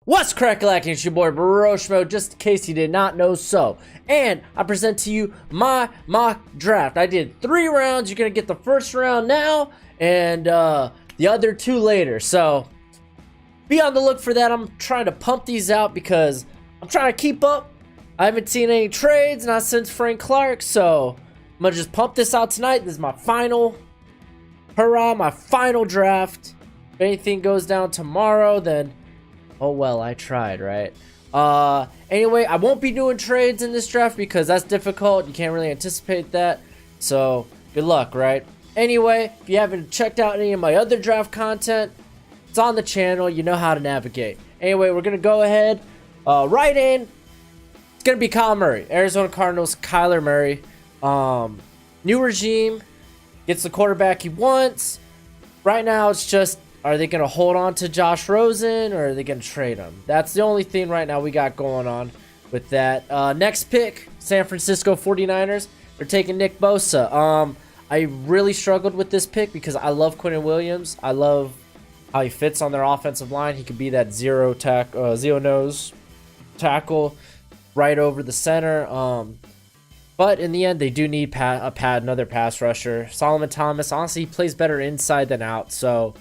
What's crack-a-lacking? It's your boy Baroshmo, just in case you did not know so. And I present to you my mock draft. I did 3 rounds. You're going to get the first round now and the other 2 later. So be on the look for that. I'm trying to pump these out because I'm trying to keep up. I haven't seen any trades, not since Frank Clark. So I'm going to just pump this out tonight. This is my final hurrah, my final draft. If anything goes down tomorrow, then oh well, I tried, right? Anyway, I won't be doing trades in this draft because that's difficult. You can't really anticipate that. So, good luck, right? Anyway, if you haven't checked out any of my other draft content, it's on the channel. You know how to navigate. Anyway, we're going to go ahead. Right in. It's going to be Kyler Murray. Arizona Cardinals, Kyler Murray. New regime. Gets the quarterback he wants. Right now, it's just, are they going to hold on to Josh Rosen or are they going to trade him? That's the only thing right now we got going on with that. Next pick, San Francisco 49ers. They're taking Nick Bosa. I really struggled with this pick because I love Quinnen Williams. I love how he fits on their offensive line. He could be that zero nose tackle right over the center. But in the end, they do need another pass rusher. Solomon Thomas, honestly, he plays better inside than out. So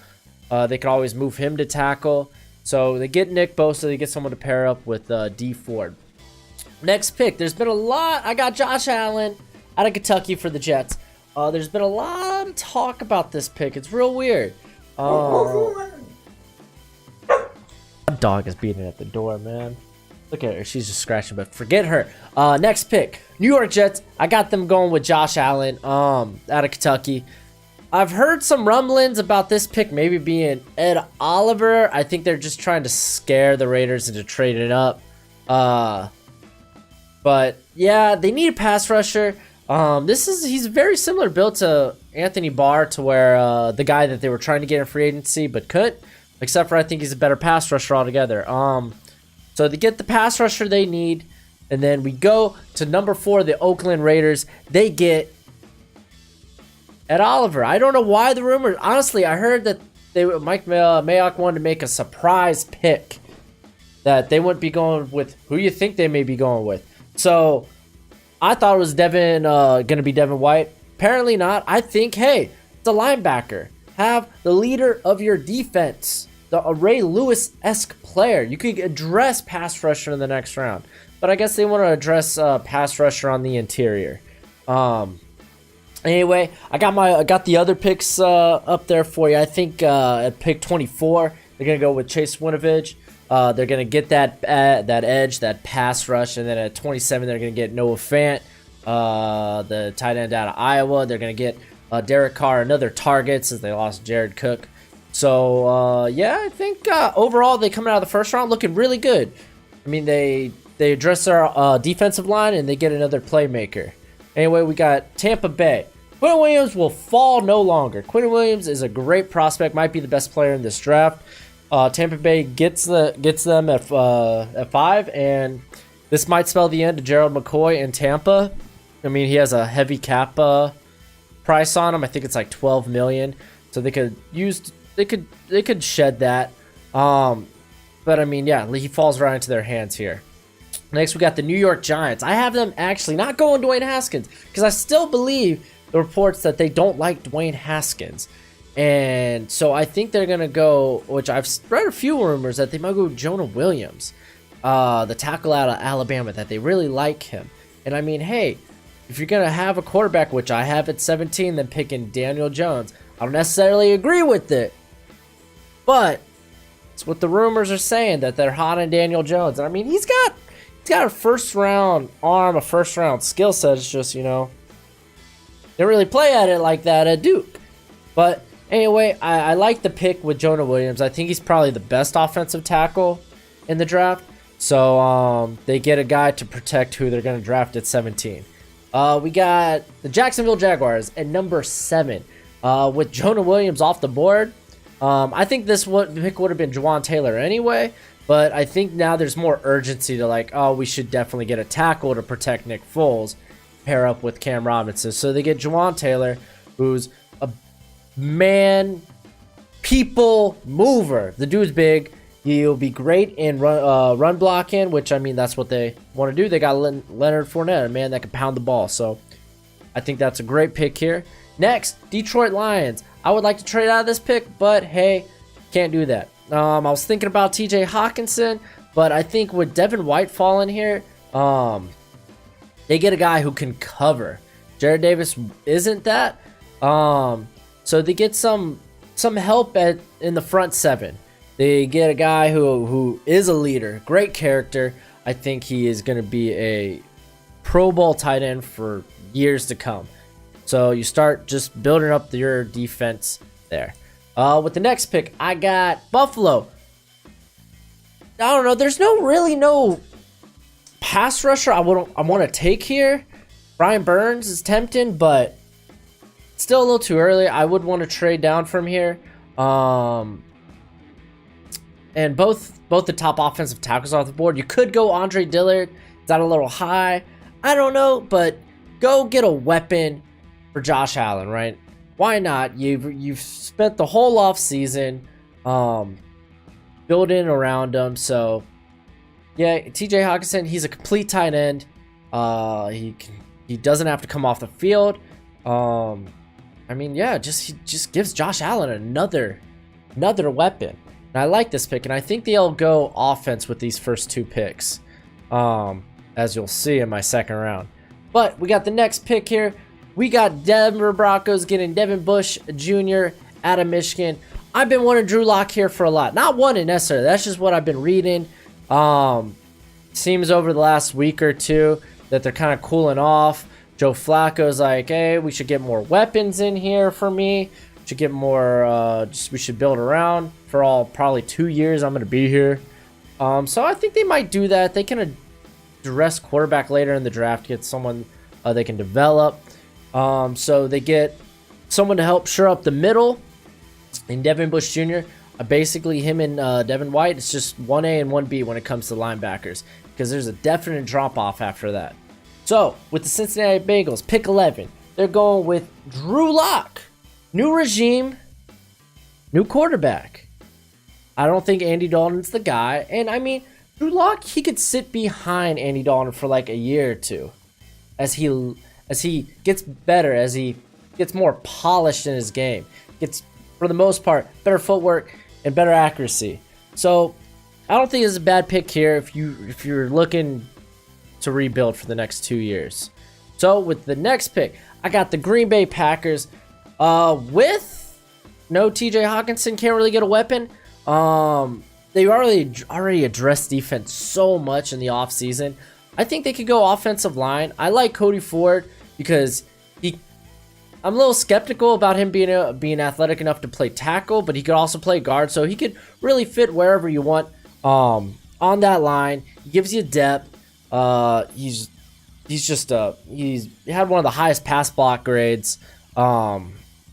they could always move him to tackle. So they get Nick Bosa. They get someone to pair up with D Ford. Next pick. There's been a lot. I got Josh Allen out of Kentucky for the Jets. There's been a lot of talk about this pick. It's real weird. My dog is beating at the door, man. Look at her. She's just scratching, but forget her. Next pick. New York Jets. I got them going with Josh Allen out of Kentucky. I've heard some rumblings about this pick maybe being Ed Oliver. I think they're just trying to scare the Raiders into trading up. But yeah, they need a pass rusher. He's very similar built to Anthony Barr, to where the guy that they were trying to get in free agency but couldn't. Except for I think he's a better pass rusher altogether. So they get the pass rusher they need, and then we go to number 4, the Oakland Raiders. They get Ed Oliver. I don't know why the rumor. Honestly, I heard that Mike Mayock wanted to make a surprise pick, that they wouldn't be going with who you think they may be going with. So I thought it was going to be Devin White. Apparently not. I think, hey, it's a linebacker. Have the leader of your defense, a Ray Lewis-esque player. You could address pass rusher in the next round, but I guess they want to address pass rusher on the interior. Anyway, I got the other picks up there for you. I think at pick 24, they're gonna go with Chase Winovich. They're gonna get that edge, that pass rush, and then at 27, they're gonna get Noah Fant, the tight end out of Iowa. They're gonna get Derek Carr, another target since they lost Jared Cook. So yeah, I think overall they come out of the first round looking really good. I mean, they address their defensive line and they get another playmaker. Anyway, we got Tampa Bay. Quinnen Williams will fall no longer. Quinnen Williams is a great prospect, might be the best player in this draft. Tampa Bay gets them at 5, and this might spell the end of Gerald McCoy in Tampa. I mean, he has a heavy cap price on him. I think it's like $12 million, so they could shed that. But I mean, yeah, he falls right into their hands here. Next, we got the New York Giants. I have them actually not going Dwayne Haskins because I still believe the reports that they don't like Dwayne Haskins. And so I think they're going to go, which I've read a few rumors that they might go Jonah Williams, the tackle out of Alabama, that they really like him. And I mean, hey, if you're going to have a quarterback, which I have at 17, then picking Daniel Jones, I don't necessarily agree with it. But it's what the rumors are saying, that they're hot on Daniel Jones. And I mean, he's got a first-round arm, a first-round skill set. It's just, didn't really play at it like that at Duke. But anyway, I like the pick with Jonah Williams. I think he's probably the best offensive tackle in the draft. So they get a guy to protect who they're going to draft at 17. We got the Jacksonville Jaguars at number 7 with Jonah Williams off the board. I think this pick would have been Juwan Taylor anyway. But I think now there's more urgency to we should definitely get a tackle to protect Nick Foles, pair up with Cam Robinson. So they get Juwan Taylor, who's a people mover. The dude's big. He'll be great in run blocking, which, I mean, that's what they want to do. They got Leonard Fournette, a man that can pound the ball. So I think that's a great pick here. Next, Detroit Lions. I would like to trade out of this pick, but hey, can't do that. I was thinking about TJ Hawkinson, but I think with Devin White falling here, they get a guy who can cover. Jared Davis isn't that. So they get some help in the front seven. They get a guy who is a leader, great character. I think he is going to be a Pro Bowl tight end for years to come. So you start just building up your defense there. With the next pick, I got Buffalo. I don't know. There's no pass rusher I want to take here. Brian Burns is tempting, but still a little too early. I would want to trade down from here. And both the top offensive tackles off the board. You could go Andre Dillard. Is that a little high? I don't know, but go get a weapon for Josh Allen, right? Why not? You've spent the whole off season building around him. So yeah, TJ Hawkinson, he's a complete tight end. He doesn't have to come off the field. I mean, yeah, he just gives Josh Allen another weapon. And I like this pick, and I think they'll go offense with these first two picks, as you'll see in my second round. But we got the next pick here. We got Denver Broncos getting Devin Bush Jr. out of Michigan. I've been wanting Drew Lock here for a lot. Not wanting necessarily. That's just what I've been reading. Seems over the last week or two that they're kind of cooling off. Joe Flacco's like, hey, we should get more weapons in here for me. Should get more, we should build around for probably 2 years I'm going to be here. So I think they might do that. They can address quarterback later in the draft, get someone they can develop. So they get someone to help shore up the middle in Devin Bush Jr. Basically, him and Devin White, it's just 1A and 1B when it comes to linebackers, because there's a definite drop-off after that. So, with the Cincinnati Bengals, pick 11, they're going with Drew Lock. New regime, new quarterback. I don't think Andy Dalton's the guy. And, I mean, Drew Lock, he could sit behind Andy Dalton for like a year or two as he gets better, as he gets more polished in his game. Gets, for the most part, better footwork and better accuracy. So, I don't think it's a bad pick here if you're looking to rebuild for the next 2 years. So, with the next pick, I got the Green Bay Packers. With no TJ Hawkinson, can't really get a weapon. They already addressed defense so much in the offseason. I think they could go offensive line. I like Cody Ford because I'm a little skeptical about him being athletic enough to play tackle, but he could also play guard, so he could really fit wherever you want on that line. He gives you depth. He's had one of the highest pass block grades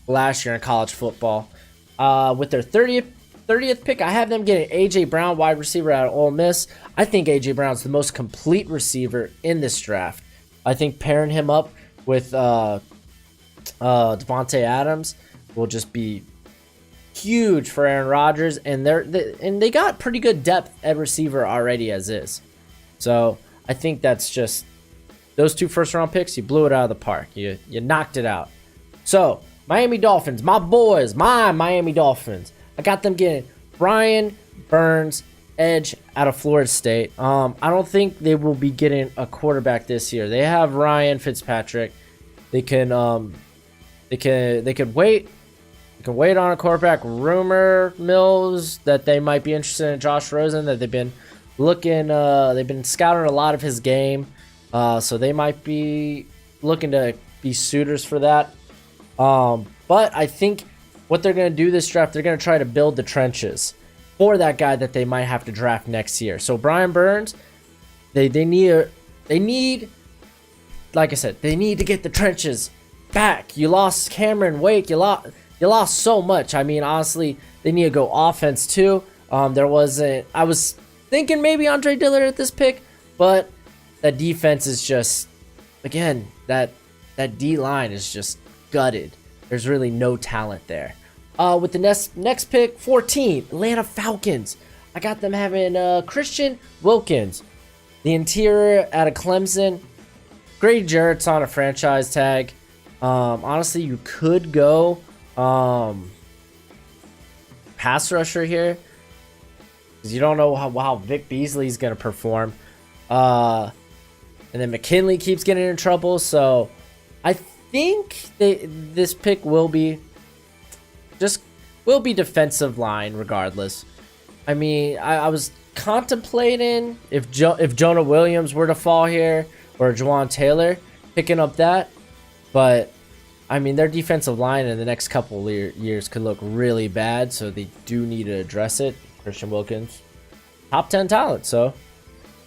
last year in college football. With their 30th pick, I have them getting A.J. Brown, wide receiver out of Ole Miss. I think A.J. Brown's the most complete receiver in this draft. I think pairing him up with Devontae Adams will just be huge for Aaron Rodgers, and they got pretty good depth at receiver already as is. So I think that's just those two first-round picks. You blew it out of the park. You knocked it out. So Miami Dolphins, my boys, my Miami Dolphins. I got them getting Brian Burns, edge out of Florida State. I don't think they will be getting a quarterback this year. They have Ryan Fitzpatrick. They could wait. You can wait on a quarterback. Rumor mills that they might be interested in Josh Rosen, that they've been looking, they've been scouting a lot of his game. So they might be looking to be suitors for that. But I think what they're going to do this draft, they're going to try to build the trenches for that guy that they might have to draft next year. So Brian Burns, they need, like I said, they need to get the trenches back. You lost Cameron Wake. You lost so much. I mean, honestly, they need to go offense too. I was thinking maybe Andre Dillard at this pick, but that defense is just, again, that D line is just gutted. There's really no talent there. With the next pick, 14, Atlanta Falcons. I got them having Christian Wilkins, the interior out of Clemson. Grady Jarrett's on a franchise tag. Honestly, you could go pass rusher here, because you don't know how Vic Beasley's going to perform. And then McKinley keeps getting in trouble, so I think this pick will be defensive line regardless. I mean, I was contemplating if Jonah Williams were to fall here, or Juwan Taylor picking up that, but I mean, their defensive line in the next couple years could look really bad, so they do need to address it. Christian Wilkins, top 10 talent, so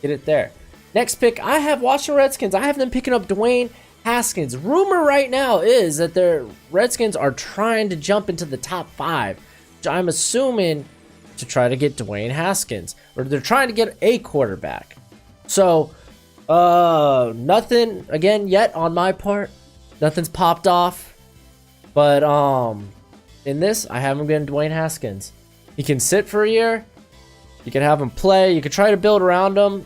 get it there. Next pick, I have Washington Redskins. I have them picking up DWAYNE HASKINS. Rumor right now is that their Redskins are trying to jump into the top 5, which I'm assuming to try to get DWAYNE HASKINS, or they're trying to get a quarterback. So, nothing again yet on my part. Nothing's popped off, but in this, I have him getting DWAYNE HASKINS. He can sit for a year. You can have him play. You can try to build around him.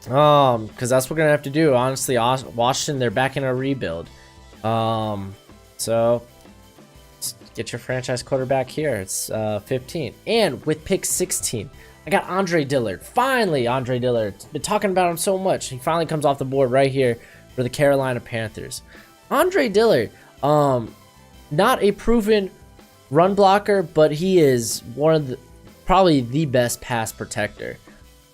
Because that's what we're gonna have to do. Honestly, Washington, they're back in a rebuild. So get your franchise quarterback here. It's 15, and with pick 16, I got Andre Dillard. Finally, Andre Dillard. Been talking about him so much. He finally comes off the board right here for the Carolina Panthers. Andre Dillard, not a proven run blocker, but he is probably the best pass protector.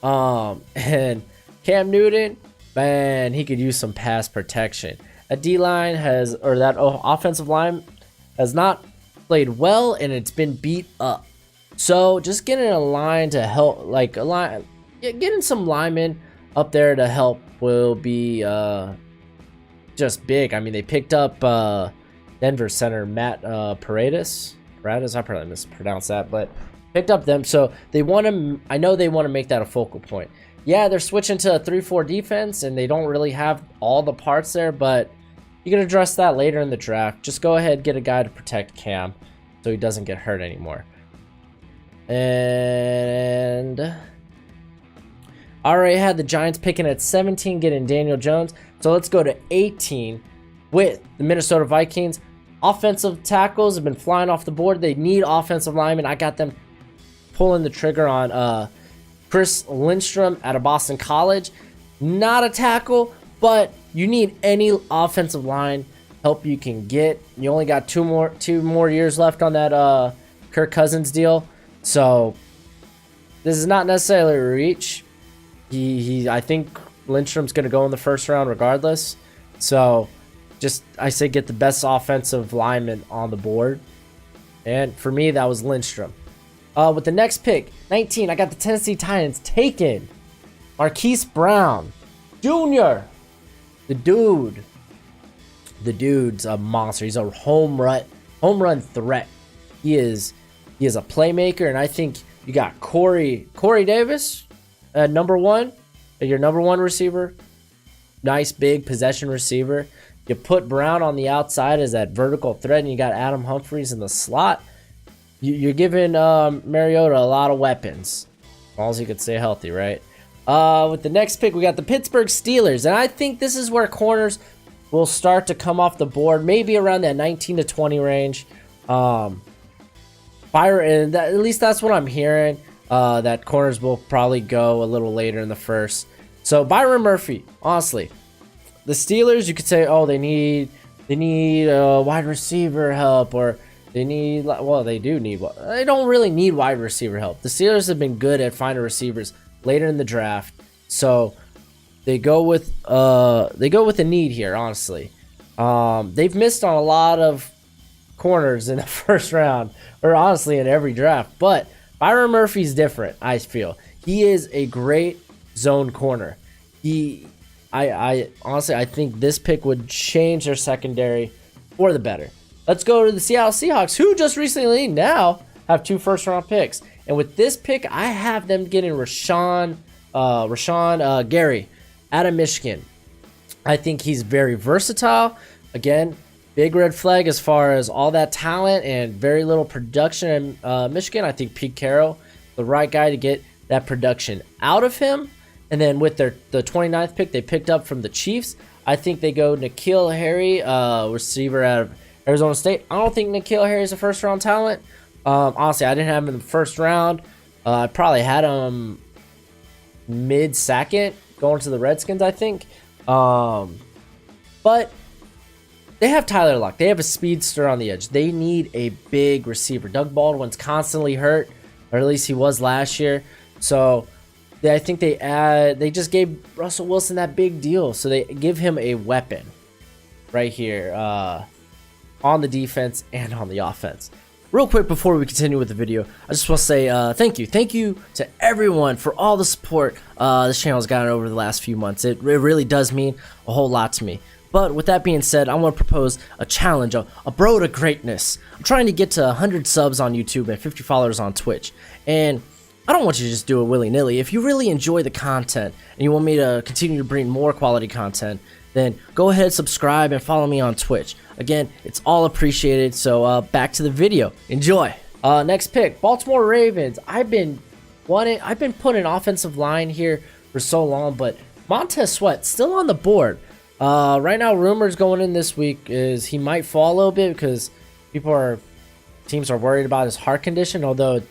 And Cam Newton, man, he could use some pass protection. That D-line that offensive line has not played well, and it's been beat up. So just getting a line to help, getting some linemen up there to help will be just big. I mean, they picked up Denver center Matt Paredes. I probably mispronounced that, but picked up them. So they want to. I know they want to make that a focal point. Yeah, they're switching to a 3-4 defense, and they don't really have all the parts there, but you can address that later in the draft. Just go ahead, get a guy to protect Cam so he doesn't get hurt anymore. And I already had the Giants picking at 17, getting Daniel Jones. So let's go to 18 with the Minnesota Vikings. Offensive tackles have been flying off the board. They need offensive linemen. I got them pulling the trigger on Chris Lindstrom out of Boston College. Not a tackle, but you need any offensive line help you can get. You only got two more years left on that Kirk Cousins deal. So this is not necessarily a reach. I think Lindstrom's going to go in the first round regardless. So I say get the best offensive lineman on the board. And for me, that was Lindstrom. With the next pick, 19, I got the Tennessee Titans taking Marquise Brown Jr. The dude's a monster. He's a home run threat. He is a playmaker, and I think you got Corey Davis at number 1, your number 1 receiver. Nice big possession receiver. You put Brown on the outside as that vertical threat, and you got Adam Humphries in the slot. You're giving Mariota a lot of weapons, as long as he could stay healthy, right? With the next pick, we got the Pittsburgh Steelers, and I think this is where corners will start to come off the board, maybe around that 19 to 20 range. Byron, at least that's what I'm hearing. That corners will probably go a little later in the first. So Byron Murphy, honestly, the Steelers, you could say, oh, they need wide receiver help, or they don't really need wide receiver help. The Steelers have been good at finding receivers later in the draft, so they go with a need here. Honestly, they've missed on a lot of corners in the first round, or honestly in every draft. But Byron Murphy's different. I feel he is a great zone corner. I honestly, I think this pick would change their secondary for the better. Let's go to the Seattle Seahawks, who just recently now have 2 first-round picks. And with this pick, I have them getting Rashawn Gary out of Michigan. I think he's very versatile. Again, big red flag as far as all that talent and very little production in Michigan. I think Pete Carroll the right guy to get that production out of him. And then with the 29th pick they picked up from the Chiefs, I think they go N'Keal Harry, receiver out of Arizona State. I don't think N'Keal Harry is a first round talent. Honestly, I didn't have him in the first round. I probably had him mid-second going to the Redskins, I think. But they have Tyler Lock. They have a speedster on the edge. They need a big receiver. Doug Baldwin's constantly hurt, or at least he was last year. So I think they just gave Russell Wilson that big deal. So they give him a weapon right here on the defense and on the offense. Real quick before we continue with the video, I just want to say thank you to everyone for all the support this channel has gotten over the last few months. It really does mean a whole lot to me. But with that being said, I want to propose a challenge, a bro to greatness. I'm trying to get to 100 subs on YouTube and 50 followers on Twitch. And I don't want you to just do it willy-nilly. If you really enjoy the content and you want me to continue to bring more quality content, then go ahead, subscribe, and follow me on Twitch. Again, it's all appreciated. So back to the video. Enjoy. Next pick, Baltimore Ravens. I've been putting offensive line here for so long, but Montez Sweat still on the board. Right now, rumors going in this week is he might fall a little bit because teams are worried about his heart condition. Although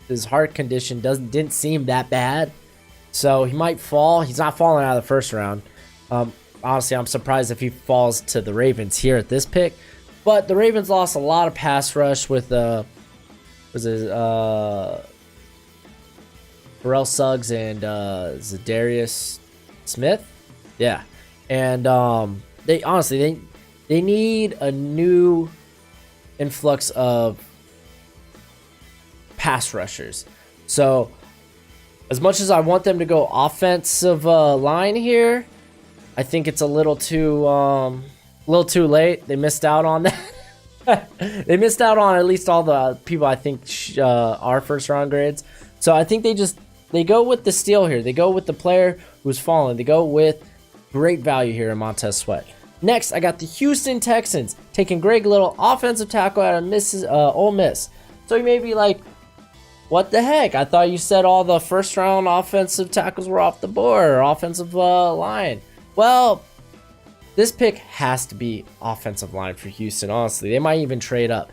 his heart condition didn't seem that bad, so he might fall. He's not falling out of the first round. Honestly, I'm surprised if he falls to the Ravens here at this pick. But the Ravens lost a lot of pass rush with Ferrell Suggs and Zadarius Smith. Yeah. And they need a new influx of pass rushers. So as much as I want them to go offensive line here, I think it's a little too late. They missed out on that. They missed out on at least all the people I think are first round grades. So I think they go with the steal here. They go with the player who's fallen. They go with great value here in Montez Sweat. Next, I got the Houston Texans taking Greg Little, offensive tackle out of Ole Miss. So you may be like, what the heck? I thought you said all the first round offensive tackles were off the board, or offensive line. Well, this pick has to be offensive line for Houston, honestly. They might even trade up.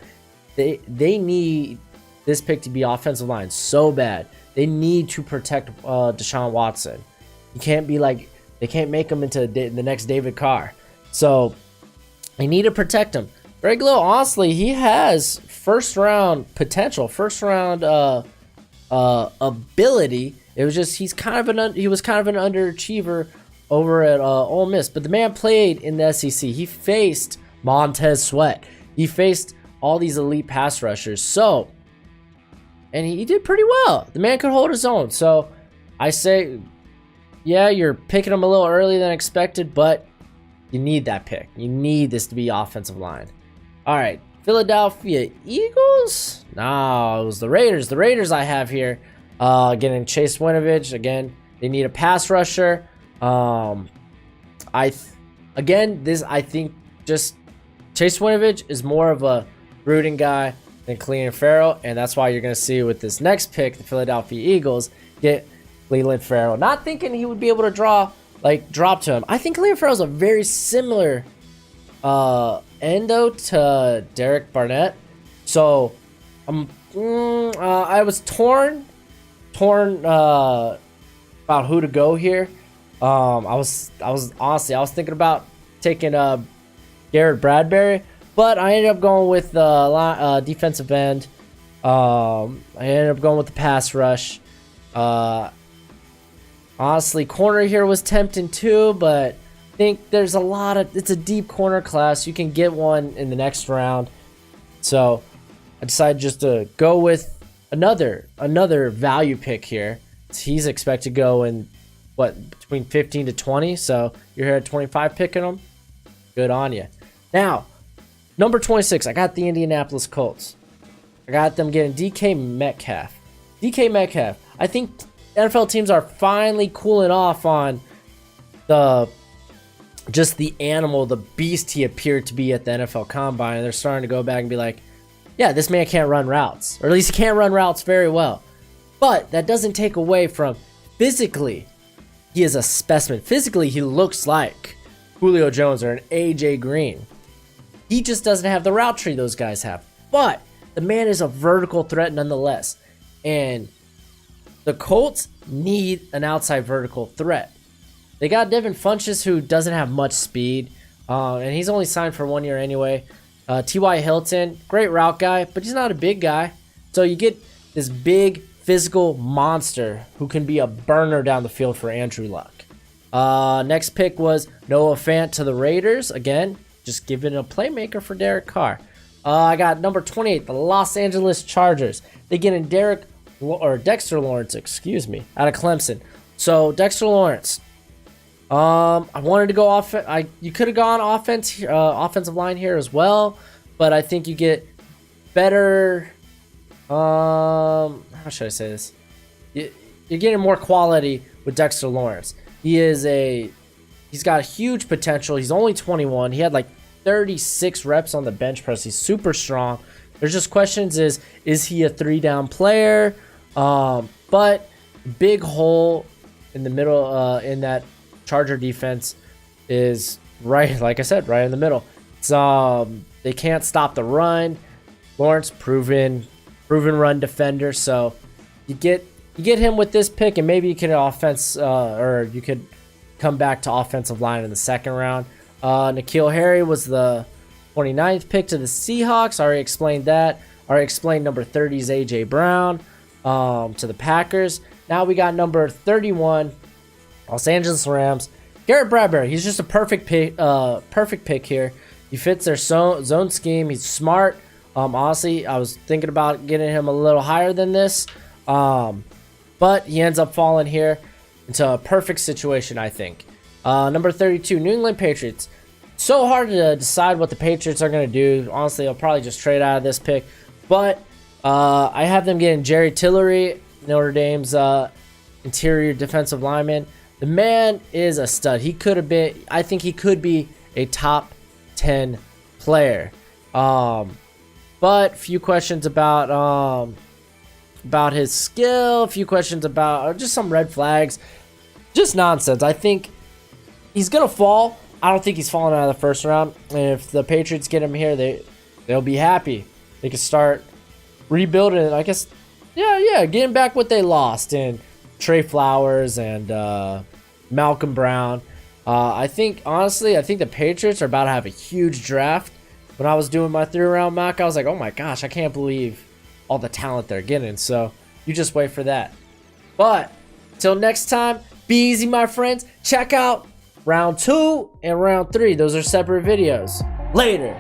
They need this pick to be offensive line so bad. They need to protect Deshaun Watson. You can't be like, they can't make him into the next David Carr. So they need to protect him. Greg Little, honestly, he has first round potential, first round ability. It was just he was kind of an underachiever over at Ole Miss, but the man played in the SEC. He faced Montez Sweat. He faced all these elite pass rushers. So, and he did pretty well. The man could hold his own. So I say, yeah, you're picking him a little earlier than expected, but you need that pick. You need this to be offensive line. All right, Philadelphia Eagles? No, it was the Raiders. The Raiders I have here. Getting Chase Winovich. Again, they need a pass rusher. I think just Chase Winovich is more of a rooting guy than CLELIN FERRELL, and that's why you're going to see with this next pick, the Philadelphia Eagles get CLELIN FERRELL. Not thinking he would be able to drop to him. I think CLELIN FERRELL's a very similar endo to Derek Barnett. So I was torn about who to go here. I was thinking about taking Garrett Bradbury, but I ended up going with defensive end. I ended up going with the pass rush. Honestly, corner here was tempting too, but I think there's it's a deep corner class. You can get one in the next round. So I decided just to go with another value pick here. He's expected to go in between 15 to 20. So you're here at 25 picking them. Good on you. Now, number 26, I got the Indianapolis Colts. I got them getting DK Metcalf. DK Metcalf. I think NFL teams are finally cooling off on the animal, the beast he appeared to be at the NFL Combine. And they're starting to go back and be like, yeah, this man can't run routes. Or at least he can't run routes very well. But that doesn't take away from physically, he is a specimen. Physically, he looks like Julio Jones or an AJ Green. He just doesn't have the route tree those guys have. But the man is a vertical threat nonetheless. And the Colts need an outside vertical threat. They got Devin Funchess, who doesn't have much speed. And he's only signed for 1 year anyway. T.Y. Hilton, great route guy, but he's not a big guy. So you get this big physical monster who can be a burner down the field for Andrew Luck. Next pick was Noah Fant to the Raiders. Again, just giving a playmaker for Derek Carr. I got number 28, the Los Angeles Chargers. They get in Dexter Lawrence, excuse me, out of Clemson. So Dexter Lawrence, I wanted to go off. You could have gone offensive line here as well, but I think you get better. How should I say this? You're getting more quality with Dexter Lawrence. He's got huge potential. He's only 21. He had like 36 reps on the bench press. He's super strong. There's just questions: is he a 3-down player? But big hole in the middle in that Charger defense is right, like I said, right in the middle. It's they can't stop the run. Lawrence, proven run defender. So you get him with this pick, and maybe you could or you could come back to offensive line in the second round. N'Keal Harry was the 29th pick to the Seahawks. I already explained that. I already explained number 30's A.J. Brown to the Packers. Now we got number 31, Los Angeles Rams. Garrett Bradbury. He's just a perfect pick here. He fits their zone scheme. He's smart. Honestly, I was thinking about getting him a little higher than this. But he ends up falling here into a perfect situation, I think. Number 32, New England Patriots. So hard to decide what the Patriots are going to do. Honestly, I'll probably just trade out of this pick. But I have them getting Jerry Tillery, Notre Dame's interior defensive lineman. The man is a stud. I think he could be a top 10 player. But few questions about his skill, a few questions about just some red flags. Just nonsense. I think he's going to fall. I don't think he's falling out of the first round. And if the Patriots get him here, they'll be happy. They can start rebuilding it. I guess, yeah, getting back what they lost in Trey Flowers and Malcolm Brown. I think the Patriots are about to have a huge draft. When I was doing my 3-round mock, I was like, oh my gosh, I can't believe all the talent they're getting. So you just wait for that. But till next time, be easy, my friends. Check out round 2 and round 3. Those are separate videos. Later.